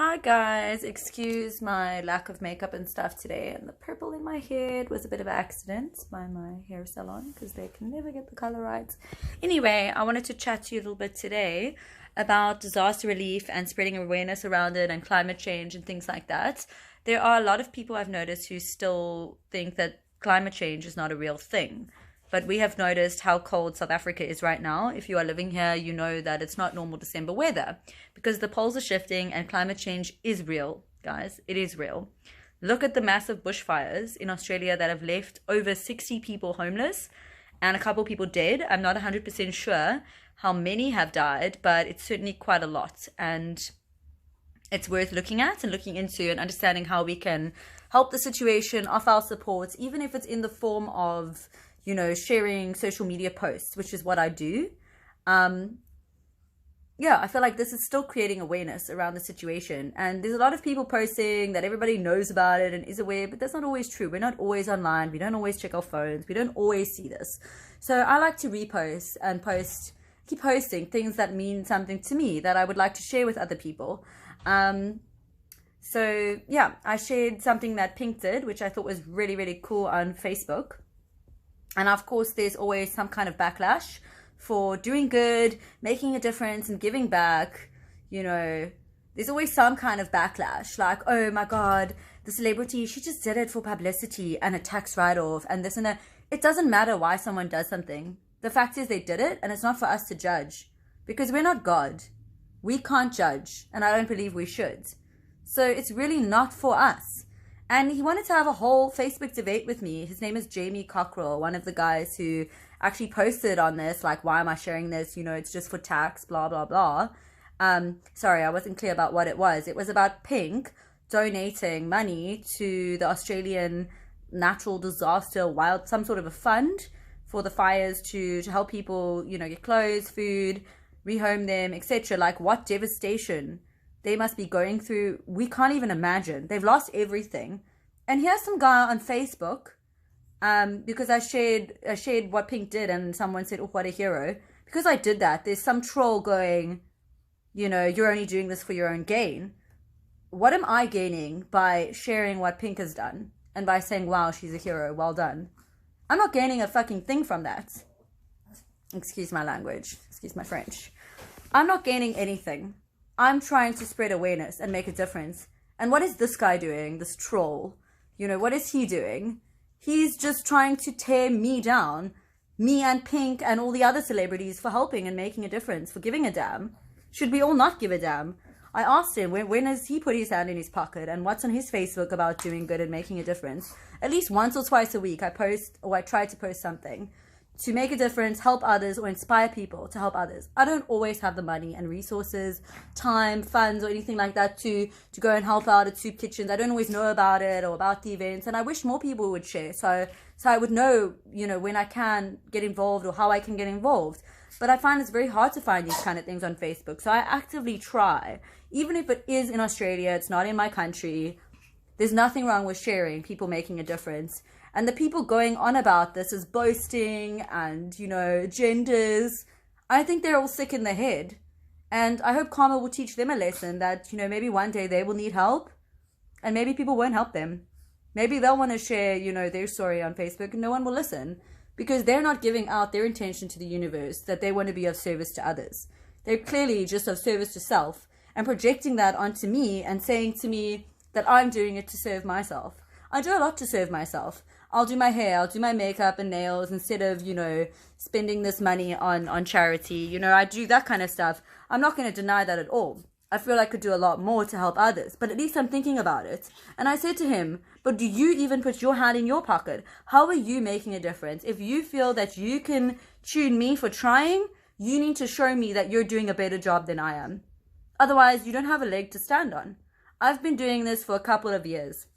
Hi guys, excuse my lack of makeup and stuff today, and the purple in my hair was a bit of an accident by my hair salon because they can never get the color right. Anyway, I wanted to chat to you a little bit today about disaster relief and spreading awareness around it and climate change and things like that. There are a lot of people I've noticed who still think that climate change is not a real thing. But we have noticed how cold South Africa is right now. If you are living here, you know that it's not normal December weather because the poles are shifting and climate change is real, guys. It is real. Look at the massive bushfires in Australia that have left over 60 people homeless and a couple people dead. I'm not 100% sure how many have died, but it's certainly quite a lot. And it's worth looking at and looking into and understanding how we can help the situation, offer our support, even if it's in the form of sharing social media posts, which is what I do. I feel like this is still creating awareness around the situation. And there's a lot of people posting that everybody knows about it and is aware, but that's not always true. We're not always online. We don't always check our phones. We don't always see this. So I like to repost and keep posting things that mean something to me that I would like to share with other people. I shared something that Pink did, which I thought was really, really cool on Facebook. And of course, there's always some kind of backlash for doing good, making a difference, and giving back. There's always some kind of backlash, like, oh my God, the celebrity, she just did it for publicity and a tax write-off and this and that. It doesn't matter why someone does something. The fact is they did it, and it's not for us to judge because we're not God. We can't judge, and I don't believe we should. So it's really not for us. And he wanted to have a whole Facebook debate with me. His name is Jamie Cockrell, one of the guys who actually posted on this, like, why am I sharing this? It's just for tax, blah, blah, blah. Sorry, I wasn't clear about what it was. It was about Pink donating money to the Australian natural disaster, some sort of a fund for the fires to help people, get clothes, food, rehome them, etc. Like, what devastation they must be going through. We can't even imagine. They've lost everything. And here's some guy on Facebook, because I shared what Pink did, and someone said, oh, what a hero. Because I did that, there's some troll going, you're only doing this for your own gain. What am I gaining by sharing what Pink has done and by saying, wow, she's a hero, well done? I'm not gaining a fucking thing from that. Excuse my language, excuse my French. I'm not gaining anything. I'm trying to spread awareness and make a difference. And what is this guy doing, this troll? What is he doing? He's just trying to tear me down, me and Pink and all the other celebrities, for helping and making a difference, for giving a damn. Should we all not give a damn? I asked him, when has he put his hand in his pocket and what's on his Facebook about doing good and making a difference? At least once or twice a week, I try to post something to make a difference, help others, or inspire people to help others. I don't always have the money and resources, time, funds, or anything like that to go and help out at soup kitchens. I don't always know about it or about the events, and I wish more people would share so I would know, when I can get involved or how I can get involved. But I find it's very hard to find these kind of things on Facebook, so I actively try. Even if it is in Australia, it's not in my country, there's nothing wrong with sharing people making a difference. And the people going on about this as boasting and, genders, I think they're all sick in the head. And I hope karma will teach them a lesson that, maybe one day they will need help and maybe people won't help them. Maybe they'll want to share, their story on Facebook and no one will listen because they're not giving out their intention to the universe that they want to be of service to others. They're clearly just of service to self and projecting that onto me and saying to me that I'm doing it to serve myself. I do a lot to serve myself. I'll do my hair, I'll do my makeup and nails instead of, spending this money on charity. I do that kind of stuff. I'm not going to deny that at all. I feel I could do a lot more to help others, but at least I'm thinking about it. And I said to him, but do you even put your hand in your pocket? How are you making a difference? If you feel that you can tune me for trying, you need to show me that you're doing a better job than I am. Otherwise, you don't have a leg to stand on. I've been doing this for a couple of years.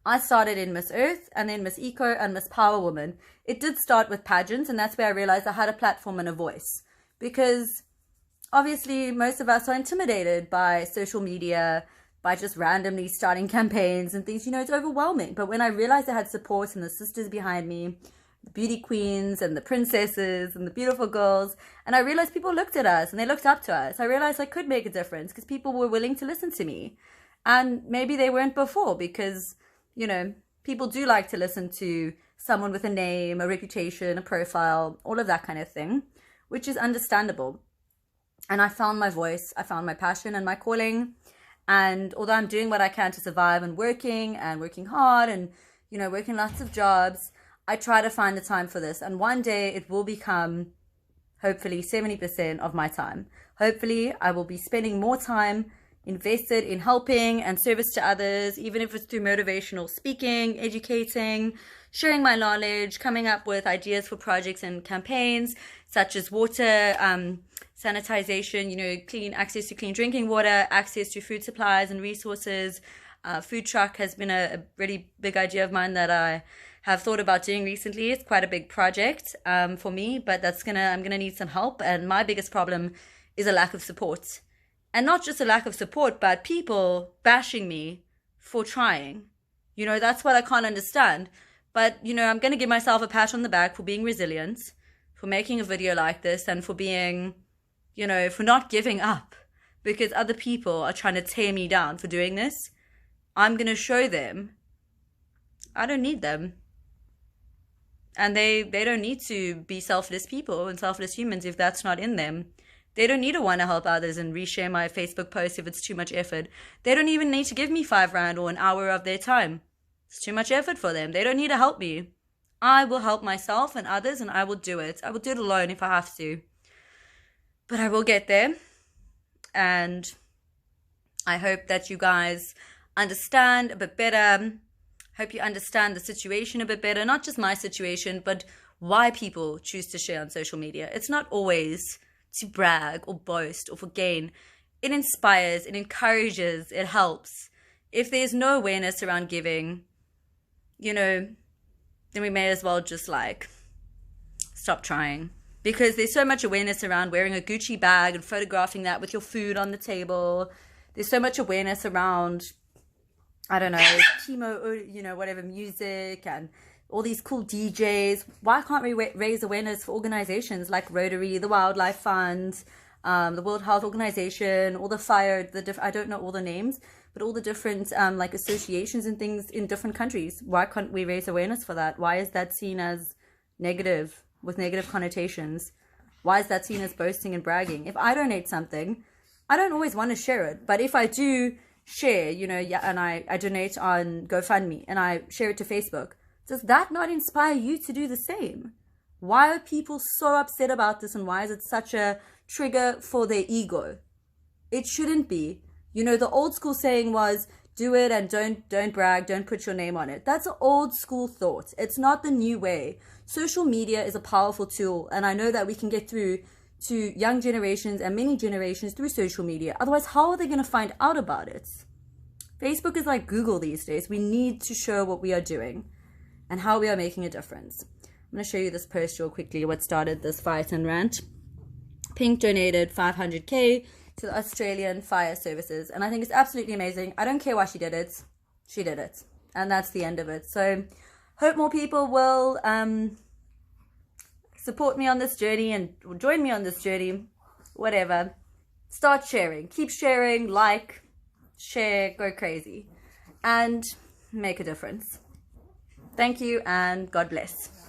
I started in Miss Earth and then Miss Eco and Miss Power Woman. It did start with pageants, and that's where I realized I had a platform and a voice. Because obviously most of us are intimidated by social media, by just randomly starting campaigns and things. It's overwhelming. But when I realized I had support and the sisters behind me, the beauty queens and the princesses and the beautiful girls. And I realized people looked at us and they looked up to us. I realized I could make a difference because people were willing to listen to me. And maybe they weren't before because, you know, people do like to listen to someone with a name, a reputation, a profile, all of that kind of thing, which is understandable. And I found my voice, I found my passion and my calling. And although I'm doing what I can to survive and working hard and, you know, working lots of jobs, I try to find the time for this. And one day it will become, hopefully, 70% of my time. Hopefully, I will be spending more time invested in helping and service to others, even if it's through motivational speaking, educating, sharing my knowledge, coming up with ideas for projects and campaigns, such as water, sanitization, you know, clean access to clean drinking water, access to food supplies and resources. Food truck has been a really big idea of mine that I have thought about doing recently. It's quite a big project for me, but I'm gonna need some help. And my biggest problem is a lack of support. And not just a lack of support, but people bashing me for trying. You know, that's what I can't understand. But, you know, I'm going to give myself a pat on the back for being resilient, for making a video like this, and for being, you know, for not giving up. Because other people are trying to tear me down for doing this. I'm going to show them I don't need them. And they don't need to be selfless people and selfless humans if that's not in them. They don't need to want to help others and reshare my Facebook post if it's too much effort. They don't even need to give me R5 or an hour of their time. It's too much effort for them. They don't need to help me. I will help myself and others, and I will do it. I will do it alone if I have to. But I will get there. And I hope that you guys understand a bit better. Hope you understand the situation a bit better. Not just my situation, but why people choose to share on social media. It's not always to brag or boast or for gain. It inspires, it encourages, it helps. If there's no awareness around giving, you know, then we may as well just like stop trying. Because there's so much awareness around wearing a Gucci bag and photographing that with your food on the table. There's so much awareness around, I don't know, chemo, you know, whatever, music and all these cool DJs. Why can't we raise awareness for organizations like Rotary, the Wildlife Fund, the World Health Organization, all the fire, I don't know all the names, but all the different like associations and things in different countries. Why can't we raise awareness for that? Why is that seen as negative, with negative connotations? Why is that seen as boasting and bragging? If I donate something, I don't always want to share it. But if I do share, you know, yeah, and I donate on GoFundMe and I share it to Facebook, does that not inspire you to do the same? Why are people so upset about this, and why is it such a trigger for their ego? It shouldn't be. You know, the old school saying was, do it and don't brag, don't put your name on it. That's an old school thought. It's not the new way. Social media is a powerful tool, and I know that we can get through to young generations and many generations through social media. Otherwise, how are they going to find out about it? Facebook is like Google these days. We need to show what we are doing and how we are making a difference. I'm going to show you this post real quickly, what started this fight and rant. Pink donated 500k to the Australian Fire Services, and I think it's absolutely amazing. I don't care why she did it. She did it, and that's the end of it. So hope more people will support me on this journey and join me on this journey, whatever. Start sharing, keep sharing, like, share, go crazy, and make a difference. Thank you, and God bless.